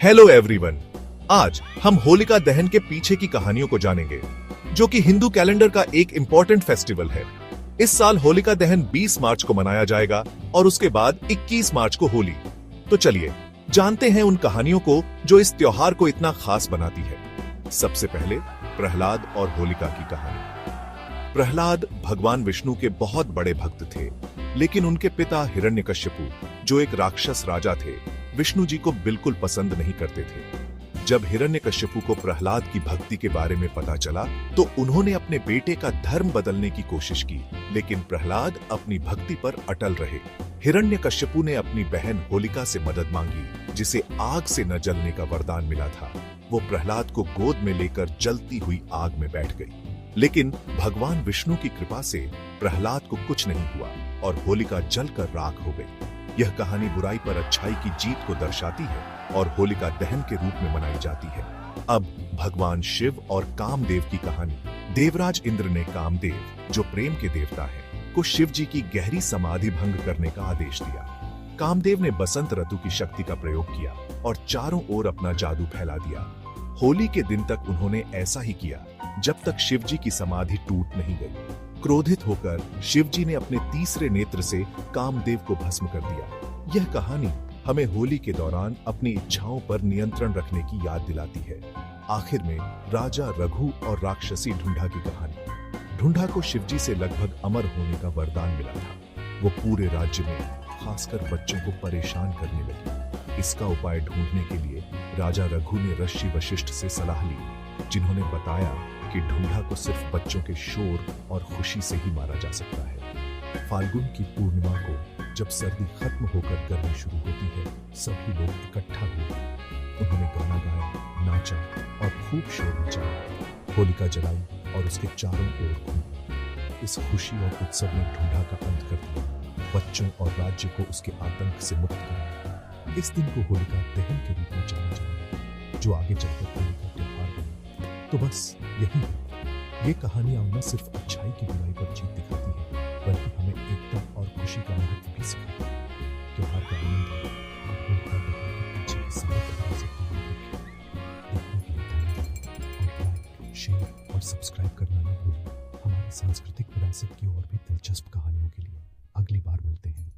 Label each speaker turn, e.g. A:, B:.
A: Hello everyone. आज हम होलिका दहन के पीछे की कहानियों को जानेंगे, जो कि हिंदू कैलेंडर का एक इंपॉर्टेंट फेस्टिवल है। इस साल होलिका दहन 20 मार्च को मनाया जाएगा और उसके बाद 21 मार्च को होली। तो चलिए जानते हैं उन कहानियों को जो इस त्योहार को इतना खास बनाती है। सबसे पहले प्रहलाद और होलिका की कहानी। प्रहलाद भगवान विष्णु के बहुत बड़े भक्त थे, लेकिन उनके पिता हिरण्यकश्यपु, जो एक राक्षस राजा थे, विष्णु जी को बिल्कुल पसंद नहीं करते थे। जब हिरण्यकश्यपु को प्रहलाद की भक्ति के बारे में पता चला, तो उन्होंने अपने बेटे का धर्म बदलने की कोशिश की, लेकिन प्रहलाद अपनी भक्ति पर अटल रहे। हिरण्यकश्यपु ने अपनी बहन होलिका से मदद मांगी, जिसे आग से न जलने का वरदान मिला था। वो प्रहलाद को गोद में लेकर जलती हुई आग में बैठ गई, लेकिन भगवान विष्णु की कृपा से प्रहलाद को कुछ नहीं हुआ और होलिका जलकर राख हो गई। यह कहानी बुराई पर अच्छाई की जीत को दर्शाती है और होलिका दहन के रूप में मनाई जाती है। अब भगवान शिव और कामदेव की कहानी। देवराज इंद्र ने कामदेव, जो प्रेम के देवता हैं, को शिव जी की गहरी समाधि भंग करने का आदेश दिया। कामदेव ने बसंत ऋतु की शक्ति का प्रयोग किया और चारों ओर अपना जादू फैला दिया। होली के दिन तक उन्होंने ऐसा ही किया, जब तक शिव जी की समाधि टूट नहीं गई। क्रोधित होकर शिव जी ने अपने तीसरे नेत्र से कामदेव को भस्म कर दिया। यह कहानी हमें होली के दौरान अपनी इच्छाओं पर नियंत्रण रखने की याद दिलाती है। आखिर में राजा रघु और राक्षसी ढूंढा की कहानी। ढूंढा को शिव जी से लगभग अमर होने का वरदान मिला था। वो पूरे राज्य में, खासकर बच्चों को परेशान करने लगी। इसका उपाय ढूंढने के लिए राजा रघु ने ऋषि वशिष्ठ से सलाह ली, जिन्होंने बताया कि ढूंढा को सिर्फ बच्चों के शोर और खुशी से ही मारा जा सकता है। फाल्गुन की पूर्णिमा को जब सर्दी खत्म होकर गर्मी शुरू होती है, सभी लोग इकट्ठा हुए। उन्होंने गाना गाया, नाचा और खूब शोर मचाया। होलिका जलाई और उसके चारों ओर घूमी। इस खुशी और उत्सव ने ढूंढा का अंत कर दिया, बच्चों और राज्य को उसके आतंक से मुक्त कराया। इस दिन को होलिका दहन के रूप में जाना जाता है, जो आगे चलकर होली का त्योहार बना। तो बस यही है। ये कहानियां न सिर्फ अच्छाई की बुराई पर जीत दिखाती है, बल्कि हमें एकता और खुशी का महत्व भी सिखाती है। त्योहार का आनंद है और होलिका दहन के पीछे की समग्र तरह से देखने के लिए धन्यवाद। और लाइक, शेयर और सब्सक्राइब करना न भूलें। हमारी सांस्कृतिक विरासत की और भी दिलचस्प कहानियों के लिए अगली बार मिलते हैं।